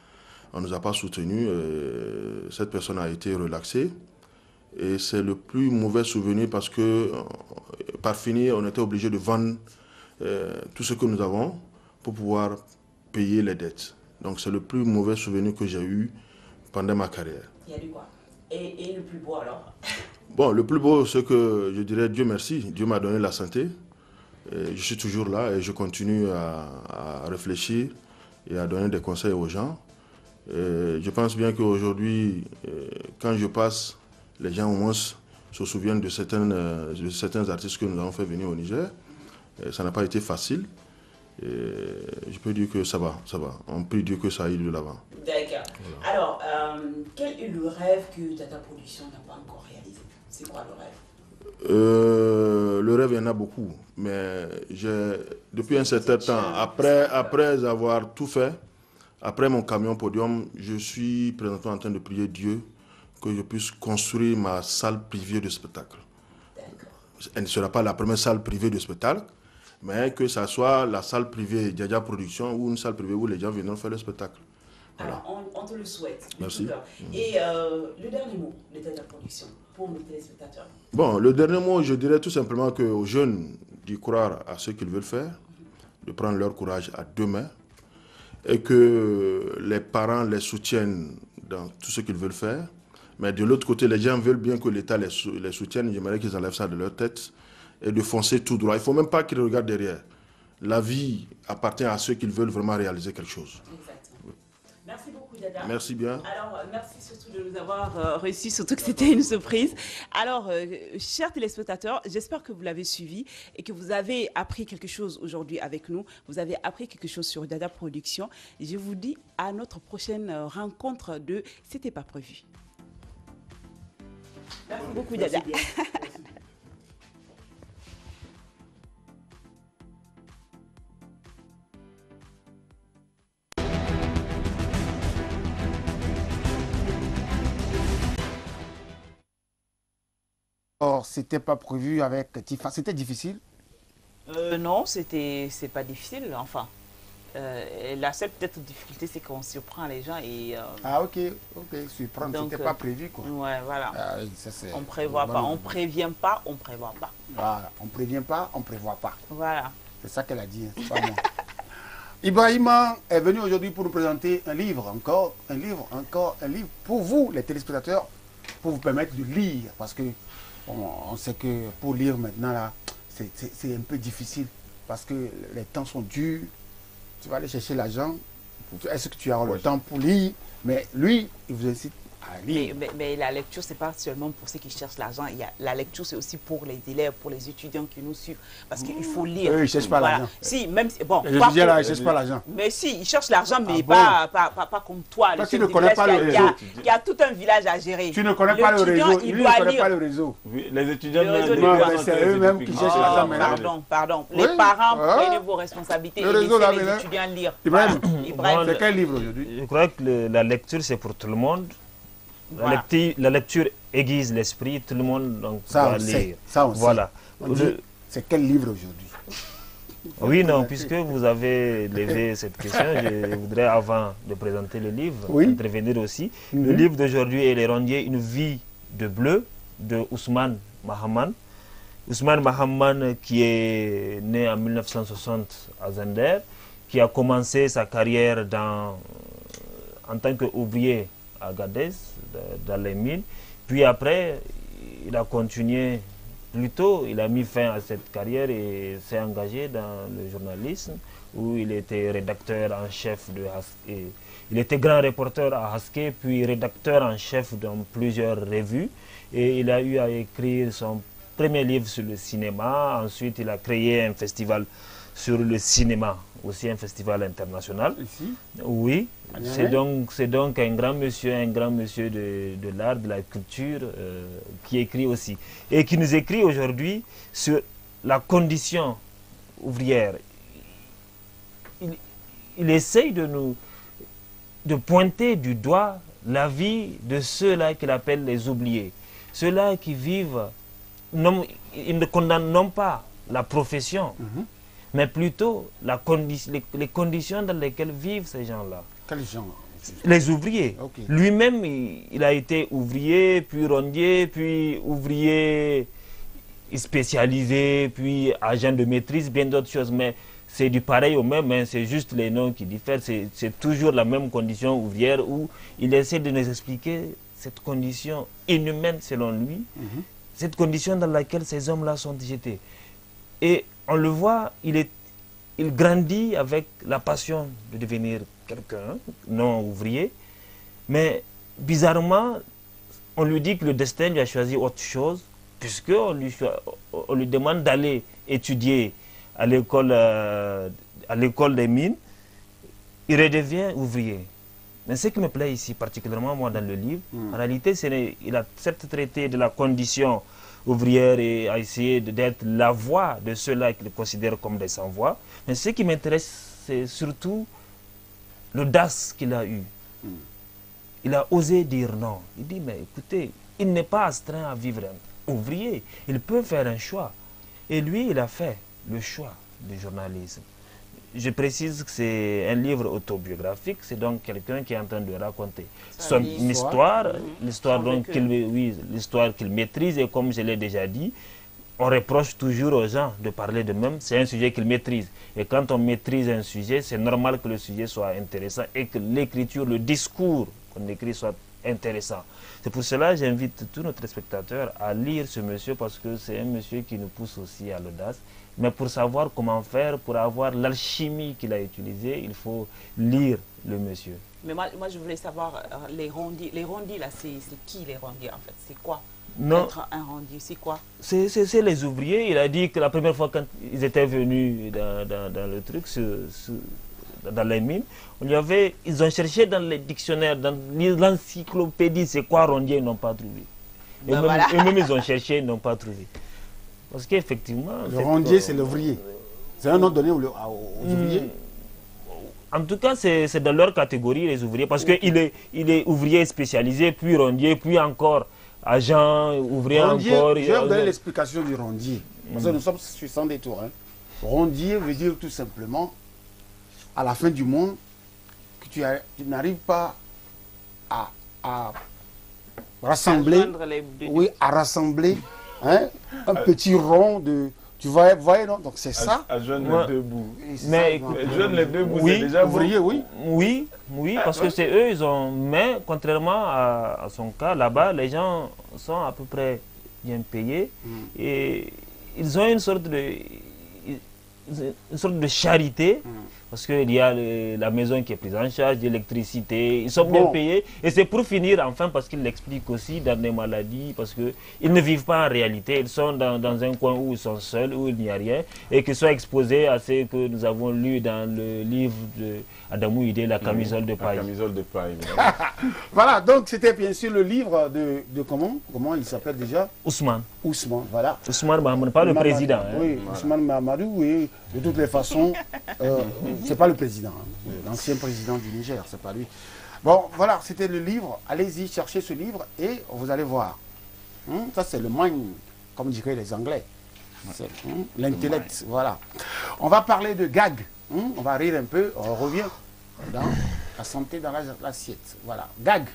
on ne nous a pas soutenus. Cette personne a été relaxée. Et c'est le plus mauvais souvenir parce que, par finir, on était obligé de vendre tout ce que nous avons pour pouvoir payer les dettes. Donc c'est le plus mauvais souvenir que j'ai eu pendant ma carrière. Il y a du quoi? Et le plus beau alors? Bon, le plus beau, c'est que je dirais Dieu merci. Dieu m'a donné la santé. Et je suis toujours là et je continue à réfléchir et à donner des conseils aux gens. Et je pense bien qu'aujourd'hui, quand je passe, les gens au moins se souviennent de certains artistes que nous avons fait venir au Niger. Et ça n'a pas été facile. Et je peux dire que ça va, ça va. On prie Dieu que ça aille de l'avant. D'accord. Voilà. Alors, quel est le rêve que Dada Production n'a pas encore réalisé? C'est quoi le rêve? Le rêve, il y en a beaucoup. Mais depuis un certain temps, après avoir tout fait, après mon camion podium, je suis présentement en train de prier Dieu que je puisse construire ma salle privée de spectacle. Elle ne sera pas la première salle privée de spectacle, mais que ça soit la salle privée Dada Production ou une salle privée où les gens viendront faire le spectacle. Voilà. Alors, on te le souhaite. Merci. Et le dernier mot de Dada Production pour nos téléspectateurs? Bon, le dernier mot, je dirais tout simplement qu'aux jeunes d'y croire à ce qu'ils veulent faire, de prendre leur courage à deux mains et que les parents les soutiennent dans tout ce qu'ils veulent faire. Mais de l'autre côté, les gens veulent bien que l'État les soutienne. J'aimerais qu'ils enlèvent ça de leur tête et de foncer tout droit. Il ne faut même pas qu'ils regardent derrière. La vie appartient à ceux qui veulent vraiment réaliser quelque chose. Exactement. Merci beaucoup, Dada. Merci bien. Alors, merci surtout de nous avoir reçus, surtout que c'était une surprise. Alors, chers téléspectateurs, j'espère que vous l'avez suivi et que vous avez appris quelque chose aujourd'hui avec nous. Vous avez appris quelque chose sur Dada Production. Je vous dis à notre prochaine rencontre de C'était pas prévu. Merci beaucoup, Dada. Or, c'était pas prévu avec Tifa. C'était difficile? Non, c'est pas difficile, enfin. La seule peut-être difficulté, c'est qu'on surprend les gens et... Ah ok, surprendre, c'était pas prévu quoi. Ouais, voilà. Ah, on prévoit pas, on prévient pas, on prévoit pas. Voilà, on prévient pas, on prévoit pas. Voilà. C'est ça qu'elle a dit, c'est pas moi. Ibrahima est venu aujourd'hui pour nous présenter un livre, encore un livre pour vous, les téléspectateurs, pour vous permettre de lire, parce que on sait que pour lire maintenant là, c'est un peu difficile, parce que les temps sont durs. Tu vas aller chercher l'argent. Est-ce que tu as le temps pour lire? Mais lui, il vous incite à lire. Mais la lecture, ce n'est pas seulement pour ceux qui cherchent l'argent. La lecture, c'est aussi pour les élèves, pour les étudiants qui nous suivent. Parce qu'il faut lire. Eux, ils ne cherchent pas l'argent. Si, même si, bon, les étudiants là, ils ne cherchent pas l'argent. Mais si, ils cherchent l'argent, mais pas comme toi. Toi, tu ne connais pas le réseau. Il y a tout un village à gérer. Tu ne connais pas le réseau. Il ne connaît pas le réseau. Oui, les étudiants, c'est eux-mêmes qui cherchent l'argent. Pardon. Les parents, prenez vos responsabilités et laissez les étudiants lire. Ibrahim, c'est quel livre aujourd'hui? Je crois que la lecture, c'est pour tout le monde. Voilà. La lecture aiguise l'esprit, tout le monde doit lire. Ça, on voilà. C'est quel livre aujourd'hui? Oui, non, puisque vous avez levé cette question, je voudrais, avant de présenter le livre, intervenir aussi. Le livre d'aujourd'hui est Les Rondiers, une vie de bleu, de Ousmane Mahaman. Ousmane Mahaman, qui est né en 1960 à Zender, qui a commencé sa carrière en tant qu'ouvrier à Gadez, dans les mines. Puis après, il a continué plus tôt, il a mis fin à cette carrière et s'est engagé dans le journalisme, où il était rédacteur en chef de Haske. Il était grand reporter à Haske, puis rédacteur en chef dans plusieurs revues. Et il a eu à écrire son premier livre sur le cinéma. Ensuite, il a créé un festival sur le cinéma, aussi un festival international. Ici? Oui, c'est donc un grand monsieur de l'art, de la culture, qui écrit aussi. Et qui nous écrit aujourd'hui sur la condition ouvrière. Il essaye de pointer du doigt la vie de ceux-là qu'il appelle les oubliés. Ceux-là qui vivent, ils ne condamnent non pas la profession, mais plutôt les conditions dans lesquelles vivent ces gens-là. Quels gens? Les ouvriers. Lui-même, il a été ouvrier, puis rondier, puis ouvrier spécialisé, puis agent de maîtrise, bien d'autres choses. Mais c'est du pareil au même, hein, c'est juste les noms qui diffèrent. C'est toujours la même condition ouvrière où il essaie de nous expliquer cette condition inhumaine selon lui, cette condition dans laquelle ces hommes-là sont jetés. Et on le voit, il grandit avec la passion de devenir quelqu'un, non ouvrier. Mais bizarrement, on lui dit que le destin lui a choisi autre chose, puisqu'on lui demande d'aller étudier à l'école des mines. Il redevient ouvrier. Mais ce qui me plaît ici, particulièrement moi dans le livre, en réalité, il a certes traité de la condition ouvrière et a essayé d'être la voix de ceux-là qu'il considère comme des sans-voix. Mais ce qui m'intéresse, c'est surtout l'audace qu'il a eue. Il a osé dire non. Il dit, mais écoutez, il n'est pas astreint à vivre ouvrier. Il peut faire un choix. Et lui, il a fait le choix du journalisme. Je précise que c'est un livre autobiographique, c'est donc quelqu'un qui est en train de raconter son histoire, l'histoire qu'il maîtrise, et comme je l'ai déjà dit, on reproche toujours aux gens de parler d'eux-mêmes. C'est un sujet qu'ils maîtrisent. Et quand on maîtrise un sujet, c'est normal que le sujet soit intéressant et que l'écriture, le discours qu'on écrit soit intéressant. C'est pour cela que j'invite tous nos téléspectateurs à lire ce monsieur, parce que c'est un monsieur qui nous pousse aussi à l'audace. Mais pour savoir comment faire, pour avoir l'alchimie qu'il a utilisée, il faut lire le monsieur. Mais moi je voulais savoir, les rondis là, c'est qui les rondis en fait? C'est quoi? Non. Être un rondi, c'est quoi? C'est les ouvriers. Il a dit que la première fois quand ils étaient venus dans le truc, dans les mines, ils ont cherché dans les dictionnaires, dans l'encyclopédie, c'est quoi rondier, ils n'ont pas trouvé. Et même ils ont cherché, ils n'ont pas trouvé. Parce qu'effectivement... Le rondier, c'est l'ouvrier. C'est un nom donné aux ouvriers. En tout cas, c'est dans leur catégorie, les ouvriers, parce qu'il est ouvrier spécialisé, puis rondier, puis encore agent, ouvrier rondier, encore... Je vais vous donner l'explication du rondier. Parce que nous sommes sur sans détour. Hein. Rondier veut dire tout simplement, à la fin du monde, que tu n'arrives pas à rassembler, à rassembler hein, un petit rond de... Tu vois, non? Donc c'est ça. À joindre les deux bouts. Mais écoute, joindre les deux bouts, c'est déjà ouvrier, oui, parce que c'est eux, ils ont... Mais contrairement à son cas, là-bas, les gens sont à peu près bien payés. Et ils ont une sorte de charité. Parce qu'il y a la maison qui est prise en charge, l'électricité, ils sont bien payés. Et c'est pour finir, enfin, parce qu'il l'explique aussi dans des maladies, parce qu'ils ne vivent pas en réalité. Ils sont dans un coin où ils sont seuls, où il n'y a rien, et qu'ils soient exposés à ce que nous avons lu dans le livre d'Adamou Idé, La camisole de paille. La camisole de paille. Voilà, donc c'était bien sûr le livre de comment il s'appelle déjà? Ousmane. Ousmane, voilà. Ousmane Mahamadou, pas le président. Hein. Oui, Ousmane Mahamadou, oui. De toutes les façons, c'est pas le président, hein. L'ancien président du Niger, c'est pas lui. Bon, voilà, c'était le livre. Allez-y, cherchez ce livre et vous allez voir. Ça, c'est le mind, comme diraient les Anglais. L'intellect, voilà. On va parler de gag. On va rire un peu. On revient dans la santé dans l'assiette. Voilà, gag.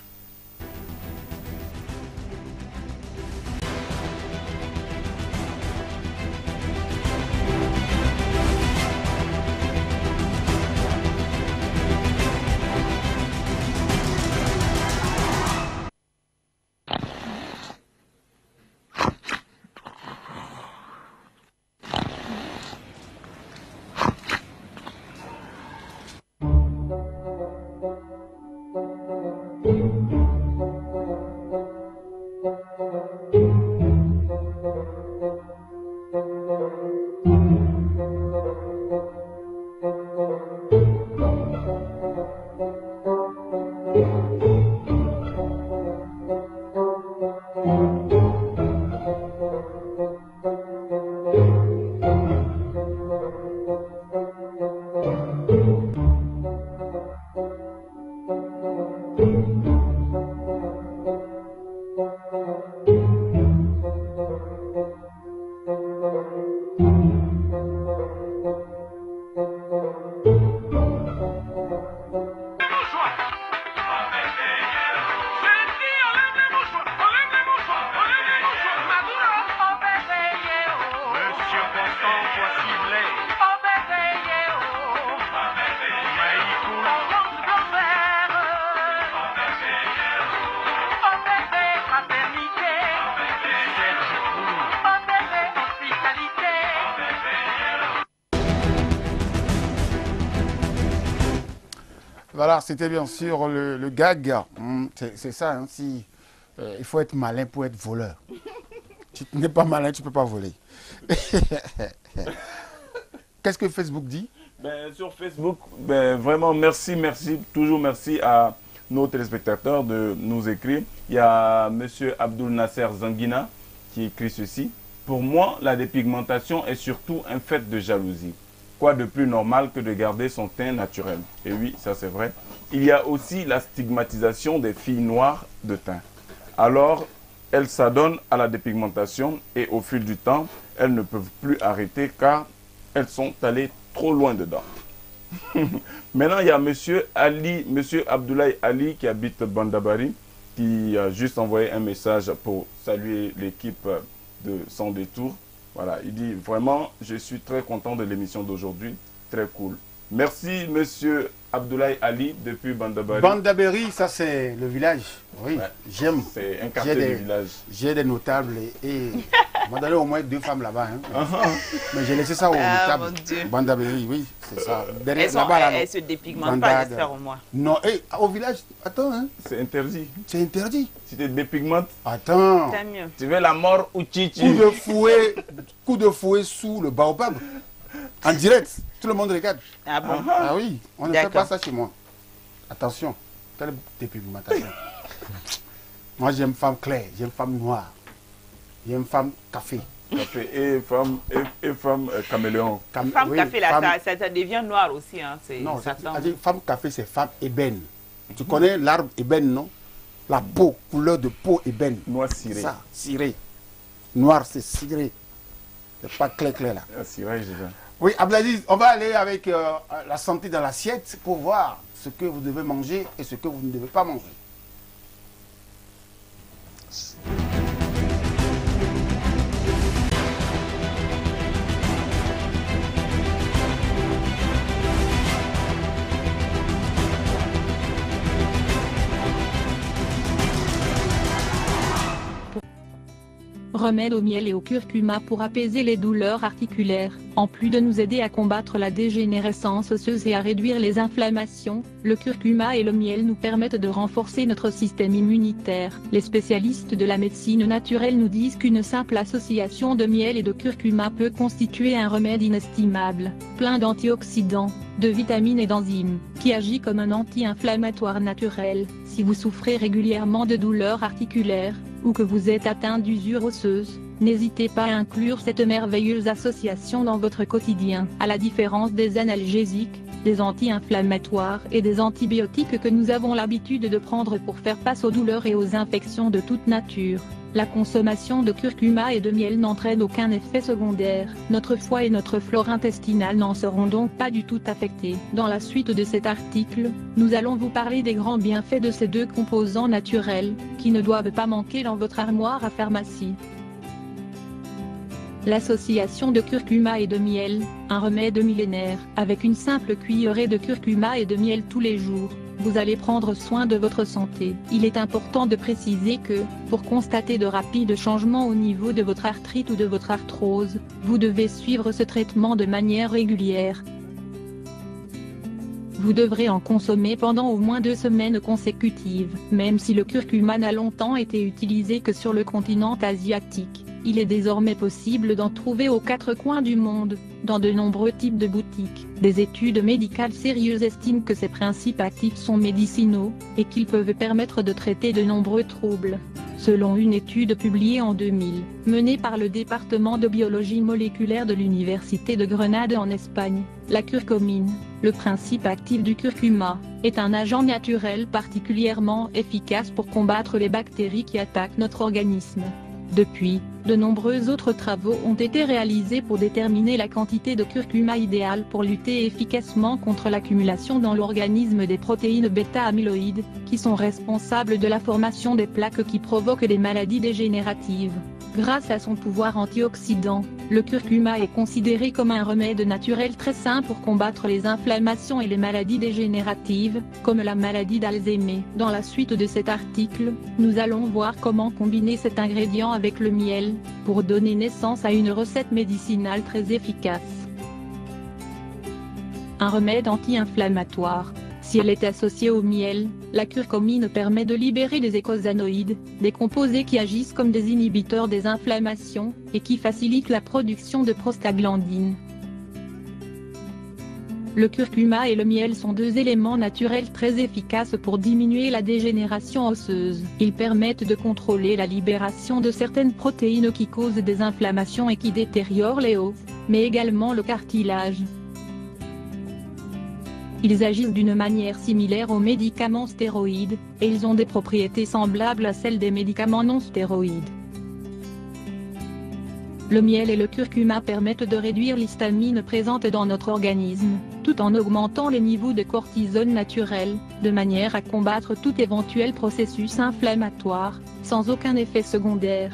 Voilà, c'était bien sûr le gag. C'est ça, hein, il faut être malin pour être voleur. Si tu n'es pas malin, tu ne peux pas voler. Qu'est-ce que Facebook dit? Sur Facebook, vraiment merci, toujours merci à nos téléspectateurs de nous écrire. Il y a M. Abdul Nasser Zanguina qui écrit ceci. Pour moi, la dépigmentation est surtout un fait de jalousie. Quoi de plus normal que de garder son teint naturel? Et oui, ça c'est vrai. Il y a aussi la stigmatisation des filles noires de teint. Alors, elles s'adonnent à la dépigmentation et au fil du temps, elles ne peuvent plus arrêter car elles sont allées trop loin dedans. Maintenant, il y a M. Abdoulaye Ali qui habite Bandabari qui a juste envoyé un message pour saluer l'équipe de Sans Détour. Voilà, il dit vraiment, je suis très content de l'émission d'aujourd'hui, très cool. Merci, monsieur Abdoulaye Ali, depuis Bandaberi. Bandaberi, ça c'est le village. Oui, ouais. J'aime. C'est un quartier du village. J'ai des notables et on m'a donné au moins 2 femmes là-bas. Hein. Mais j'ai laissé ça aux notables. Bandaberi, oui, c'est ça. Elles se dépigmentent pas, j'espère au moins. Non, et au village, attends. Hein. C'est interdit. C'est interdit. Si tu te dépigmentes, attends. Tu veux la mort ou chichi. Coup de fouet sous le baobab. En direct, tout le monde regarde. Ah bon? Ah oui, on ne fait pas ça chez moi. Attention, quelle dépigmentation. Moi j'aime femme claire, j'aime femme noire, j'aime femme café. Café et femme caméléon. Femme café, là, ça devient noir aussi. Hein, non, femme café, c'est femme ébène. Tu connais l'arbre ébène, non? La peau, couleur de peau ébène. Noir ciré. Ça, ciré. Noir, c'est ciré. C'est pas clair là. Ciré, je veux. Oui, Abdelaziz, on va aller avec la santé dans l'assiette pour voir ce que vous devez manger et ce que vous ne devez pas manger. Remède au miel et au curcuma pour apaiser les douleurs articulaires. En plus de nous aider à combattre la dégénérescence osseuse et à réduire les inflammations, le curcuma et le miel nous permettent de renforcer notre système immunitaire. Les spécialistes de la médecine naturelle nous disent qu'une simple association de miel et de curcuma peut constituer un remède inestimable, plein d'antioxydants, de vitamines et d'enzymes, qui agit comme un anti-inflammatoire naturel. Si vous souffrez régulièrement de douleurs articulaires, ou que vous êtes atteint d'usure osseuse, n'hésitez pas à inclure cette merveilleuse association dans votre quotidien. À la différence des analgésiques, des anti-inflammatoires et des antibiotiques que nous avons l'habitude de prendre pour faire face aux douleurs et aux infections de toute nature, la consommation de curcuma et de miel n'entraîne aucun effet secondaire. Notre foie et notre flore intestinale n'en seront donc pas du tout affectés. Dans la suite de cet article, nous allons vous parler des grands bienfaits de ces 2 composants naturels, qui ne doivent pas manquer dans votre armoire à pharmacie. L'association de curcuma et de miel, un remède millénaire. Avec une simple cuillerée de curcuma et de miel tous les jours, vous allez prendre soin de votre santé. Il est important de préciser que, pour constater de rapides changements au niveau de votre arthrite ou de votre arthrose, vous devez suivre ce traitement de manière régulière. Vous devrez en consommer pendant au moins 2 semaines consécutives. Même si le curcuma n'a longtemps été utilisé que sur le continent asiatique, il est désormais possible d'en trouver aux 4 coins du monde, dans de nombreux types de boutiques. Des études médicales sérieuses estiment que ces principes actifs sont médicinaux, et qu'ils peuvent permettre de traiter de nombreux troubles. Selon une étude publiée en 2000, menée par le département de biologie moléculaire de l'Université de Grenade en Espagne, la curcumine, le principe actif du curcuma, est un agent naturel particulièrement efficace pour combattre les bactéries qui attaquent notre organisme. Depuis, de nombreux autres travaux ont été réalisés pour déterminer la quantité de curcuma idéale pour lutter efficacement contre l'accumulation dans l'organisme des protéines bêta-amyloïdes, qui sont responsables de la formation des plaques qui provoquent les maladies dégénératives. Grâce à son pouvoir antioxydant, le curcuma est considéré comme un remède naturel très sain pour combattre les inflammations et les maladies dégénératives, comme la maladie d'Alzheimer. Dans la suite de cet article, nous allons voir comment combiner cet ingrédient avec le miel, pour donner naissance à une recette médicinale très efficace. Un remède anti-inflammatoire. Si elle est associée au miel, la curcumine permet de libérer des eicosanoïdes, des composés qui agissent comme des inhibiteurs des inflammations, et qui facilitent la production de prostaglandines. Le curcuma et le miel sont 2 éléments naturels très efficaces pour diminuer la dégénération osseuse. Ils permettent de contrôler la libération de certaines protéines qui causent des inflammations et qui détériorent les os, mais également le cartilage. Ils agissent d'une manière similaire aux médicaments stéroïdes, et ils ont des propriétés semblables à celles des médicaments non stéroïdes. Le miel et le curcuma permettent de réduire l'histamine présente dans notre organisme, tout en augmentant les niveaux de cortisone naturel, de manière à combattre tout éventuel processus inflammatoire, sans aucun effet secondaire.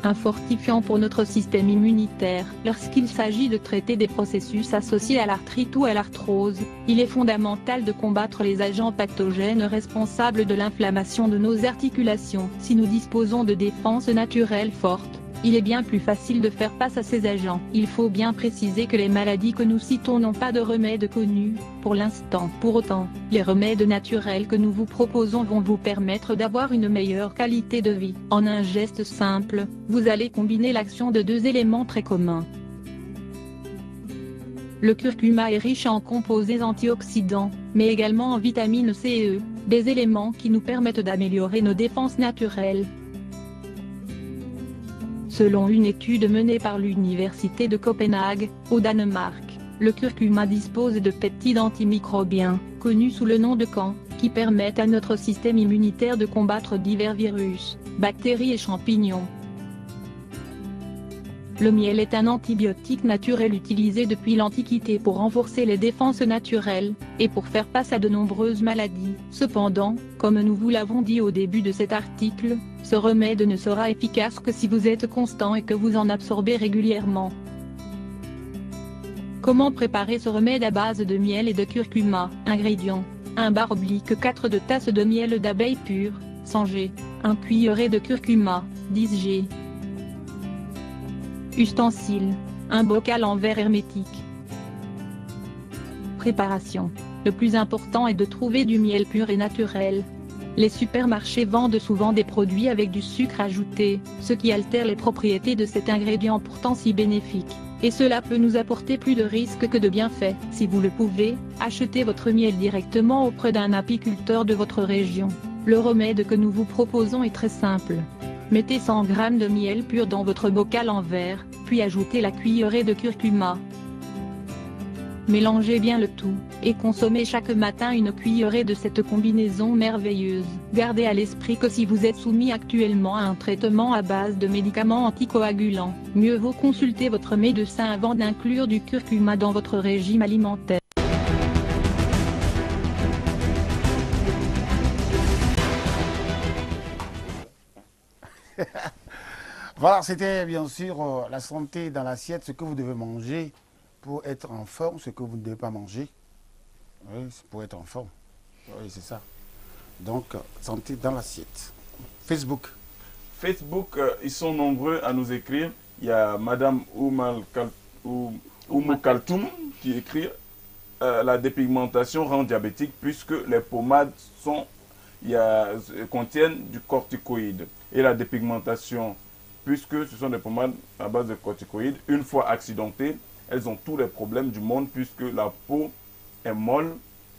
un fortifiant pour notre système immunitaire. Lorsqu'il s'agit de traiter des processus associés à l'arthrite ou à l'arthrose, il est fondamental de combattre les agents pathogènes responsables de l'inflammation de nos articulations. Si nous disposons de défenses naturelles fortes, il est bien plus facile de faire face à ces agents. Il faut bien préciser que les maladies que nous citons n'ont pas de remède connu, pour l'instant. Pour autant, les remèdes naturels que nous vous proposons vont vous permettre d'avoir une meilleure qualité de vie. En un geste simple, vous allez combiner l'action de deux éléments très communs. Le curcuma est riche en composés antioxydants, mais également en vitamine C et E, des éléments qui nous permettent d'améliorer nos défenses naturelles. Selon une étude menée par l'Université de Copenhague, au Danemark, le curcuma dispose de peptides antimicrobiens, connus sous le nom de CAN, qui permettent à notre système immunitaire de combattre divers virus, bactéries et champignons. Le miel est un antibiotique naturel utilisé depuis l'Antiquité pour renforcer les défenses naturelles, et pour faire face à de nombreuses maladies. Cependant, comme nous vous l'avons dit au début de cet article, ce remède ne sera efficace que si vous êtes constant et que vous en absorbez régulièrement. Comment préparer ce remède à base de miel et de curcuma? Ingrédients: 1 bar oblique 4 de tasse de miel d'abeille pure, 100 g, 1 cuillerée de curcuma, 10 g. Ustensiles: un bocal en verre hermétique. Préparation: le plus important est de trouver du miel pur et naturel. Les supermarchés vendent souvent des produits avec du sucre ajouté, ce qui altère les propriétés de cet ingrédient pourtant si bénéfique, et cela peut nous apporter plus de risques que de bienfaits. Si vous le pouvez, achetez votre miel directement auprès d'un apiculteur de votre région. Le remède que nous vous proposons est très simple. Mettez 100 g de miel pur dans votre bocal en verre, puis ajoutez la cuillerée de curcuma. Mélangez bien le tout, et consommez chaque matin une cuillerée de cette combinaison merveilleuse. Gardez à l'esprit que si vous êtes soumis actuellement à un traitement à base de médicaments anticoagulants, mieux vaut consulter votre médecin avant d'inclure du curcuma dans votre régime alimentaire. Voilà, c'était bien sûr la santé dans l'assiette, ce que vous devez manger pour être en forme, ce que vous ne devez pas manger. Oui, c'est pour être en forme. Oui, c'est ça. Donc, santé dans l'assiette. Facebook. Facebook, ils sont nombreux à nous écrire. Il y a Madame Oumou Kaltoum qui écrit la dépigmentation rend diabétique puisque les pommades contiennent du corticoïde. Et la dépigmentation, puisque ce sont des pommades à base de corticoïdes, une fois accidentées, elles ont tous les problèmes du monde puisque la peau est molle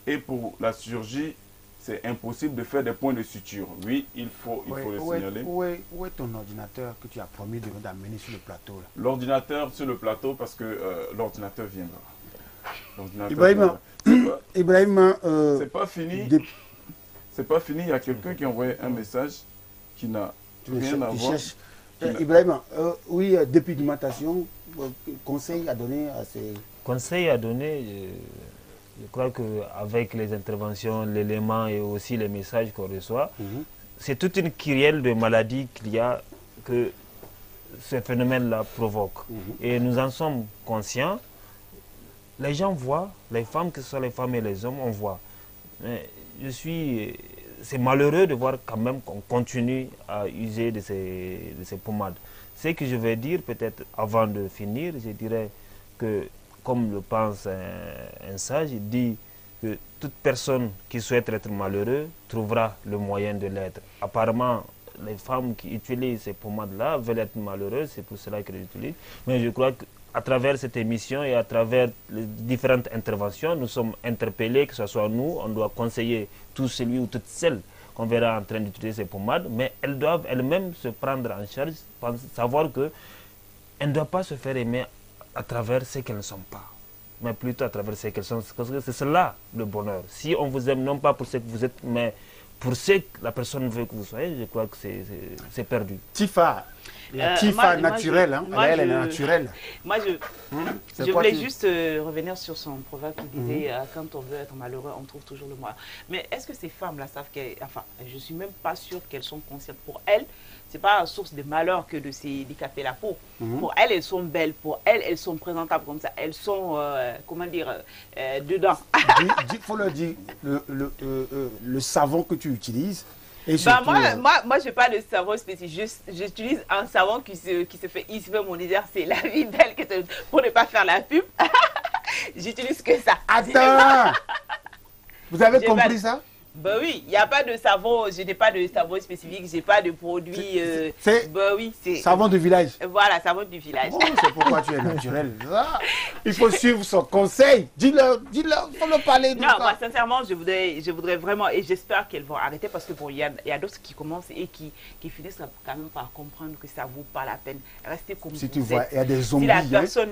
et pour la chirurgie, c'est impossible de faire des points de suture. Oui, il faut le signaler. Où est ton ordinateur que tu as promis d'amener sur le plateau? L'ordinateur sur le plateau parce que l'ordinateur viendra. Ibrahima, c'est pas fini. C'est pas fini, il y a quelqu'un qui a envoyé un message qui n'a rien à voir. Ibrahima, oui, dépigmentation, conseil à donner à ces... Conseil à donner, je crois qu'avec les interventions, l'élément et aussi les messages qu'on reçoit, c'est toute une kyrielle de maladies qu'il y a que ce phénomène-là provoque. Et nous en sommes conscients. Les gens voient, les femmes, que ce soit les femmes et les hommes, on voit. Mais c'est malheureux de voir quand même qu'on continue à user de ces pommades. Ce que je vais dire, peut-être avant de finir, je dirais que, comme le pense un sage, il dit que toute personne qui souhaite être malheureux trouvera le moyen de l'être. Apparemment, les femmes qui utilisent ces pommades-là veulent être malheureuses, c'est pour cela qu'elles utilisent. Mais je crois qu'à travers cette émission et à travers les différentes interventions, nous sommes interpellés, que ce soit nous, on doit conseiller tout celui ou toute celle qu'on verra en train d'utiliser ces pommades, mais elles doivent elles-mêmes se prendre en charge, savoir qu'elles ne doivent pas se faire aimer à travers ce qu'elles ne sont pas, mais plutôt à travers ce qu'elles sont, parce que c'est cela le bonheur. Si on vous aime non pas pour ce que vous êtes, mais pour ce que la personne veut que vous soyez, je crois que c'est perdu. Tifa, Tifa naturelle, hein? Elle est naturelle. Moi, je voulais juste revenir sur son proverbe qui disait quand on veut être malheureux, on trouve toujours le moyen. Mais est-ce que ces femmes-là savent qu'elles... Enfin, je ne suis même pas sûre qu'elles sont conscientes. Pour elles, c'est pas source de malheur que de s'handicaper la peau. Pour elles, elles sont belles. Pour elles, elles sont présentables comme ça. Elles sont, comment dire, dedans. Il faut leur dire, le savon que tu utilises. Et bah, surtout, moi je n'ai pas de savon spécifique. J'utilise un savon qui se fait ici même au Niger. C'est La Vie Belle, pour ne pas faire la pub. J'utilise que ça. Attends. Vous avez compris ça? Ben oui, il n'y a pas de savon, je n'ai pas de savon spécifique, je n'ai pas de produit. Ben oui, c'est. Savon du village. Voilà, savon du village. Oh, c'est pourquoi tu es naturel. Il faut suivre son conseil. Dis-leur, il faut leur parler. Non, moi sincèrement, je voudrais vraiment, et j'espère qu'elles vont arrêter parce que bon, il y a d'autres qui commencent et qui finissent quand même par comprendre que ça ne vaut pas la peine. Restez comme si vous tu vois, il y a des zombies. Si la personne,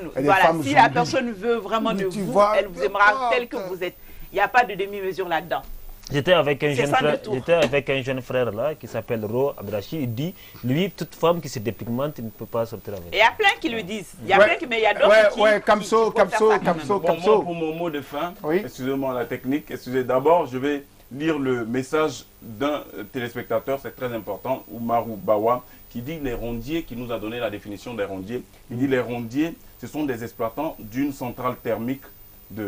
si la personne veut vraiment de vous, elle vous aimera tel que vous êtes. Il n'y a pas de demi-mesure là-dedans. J'étais avec un jeune frère là qui s'appelle Ro Abdrachi. Il dit, lui, toute femme qui se dépigmente, il ne peut pas sortir avec. Il y a plein qui le disent. Il y a plein qui, mais il y a d'autres qui. Ouais, Kamso. Moi, pour mon mot de fin, excusez-moi la technique, d'abord, je vais lire le message d'un téléspectateur, c'est très important, Oumarou Bawa, qui dit les rondiers, qui nous a donné la définition des rondiers. Il dit les rondiers, ce sont des exploitants d'une centrale thermique je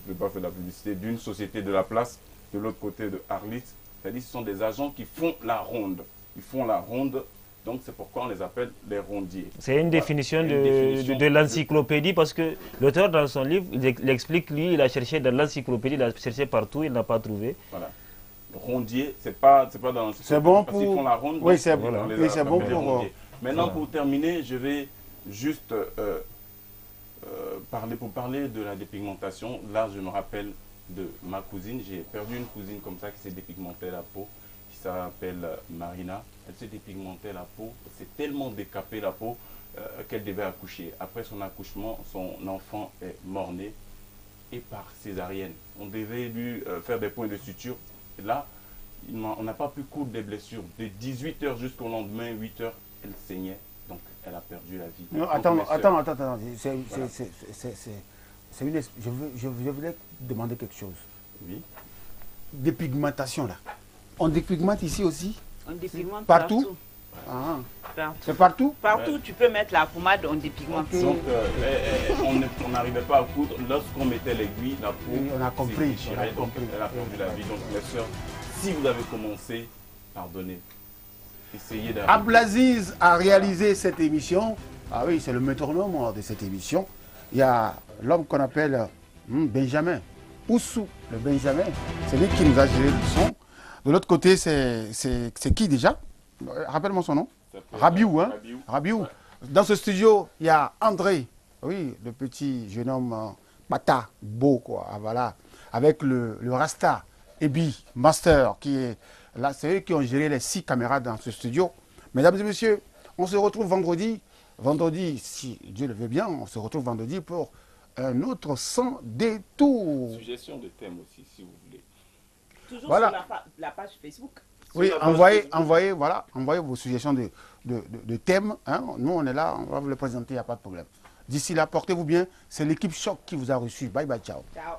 ne vais pas faire la publicité, d'une société de la place de l'autre côté de Arlit. C'est-à-dire ce sont des agents qui font la ronde. Ils font la ronde, donc c'est pourquoi on les appelle les rondiers. C'est une définition de l'encyclopédie parce que l'auteur dans son livre, il explique, lui, il a cherché dans l'encyclopédie, il a cherché partout, il n'a pas trouvé. Voilà. Rondier, c'est pas dans l'encyclopédie. C'est bon pour... Parce qu'ils font la ronde. Oui, c'est bon pour... Maintenant, pour terminer, je vais juste... pour parler de la dépigmentation, là je me rappelle de ma cousine. J'ai perdu une cousine comme ça qui s'est dépigmentée la peau, qui s'appelle Marina. Elle s'est dépigmentée la peau, s'est tellement décapée la peau qu'elle devait accoucher. Après son accouchement, son enfant est mort-né et par césarienne. On devait lui faire des points de suture. Et là, on n'a pas pu coudre des blessures. De 18 h jusqu'au lendemain, 8 h, elle saignait. Donc, elle a perdu la vie. Non, attends. Je voulais demander quelque chose. Oui. Dépigmentation, là. On dépigmente ici aussi? On dépigmente partout. C'est partout? Partout, tu peux mettre la pommade, on dépigmente. Okay. Donc, on n'arrivait pas à coudre. Lorsqu'on mettait l'aiguille, la peau on a compris. Elle a perdu la vie. Donc, mes soeurs, si vous avez commencé, pardonnez. Essayez d'arrêter. Abdelaziz a réalisé cette émission. Ah oui, c'est le métronome de cette émission. Il y a l'homme qu'on appelle Benjamin. Oussou, le Benjamin. C'est lui qui nous a géré le son. De l'autre côté, c'est qui déjà? Rappelle-moi son nom. Rabiou, hein? Rabiou. Ouais. Dans ce studio, il y a André. Oui, le petit jeune homme Bata, beau, quoi. Ah, voilà. Avec le Rasta, Ebi, Master, qui est là. C'est eux qui ont géré les 6 caméras dans ce studio. Mesdames et messieurs, on se retrouve vendredi. Vendredi, si Dieu le veut bien, on se retrouve vendredi pour un autre sans détour. Suggestion de thème aussi, si vous voulez. Toujours sur la page Facebook. Oui, envoyez vos suggestions de thèmes. Hein. Nous, on est là, on va vous les présenter, il n'y a pas de problème. D'ici là, portez-vous bien. C'est l'équipe Choc qui vous a reçu. Bye bye, ciao. Ciao.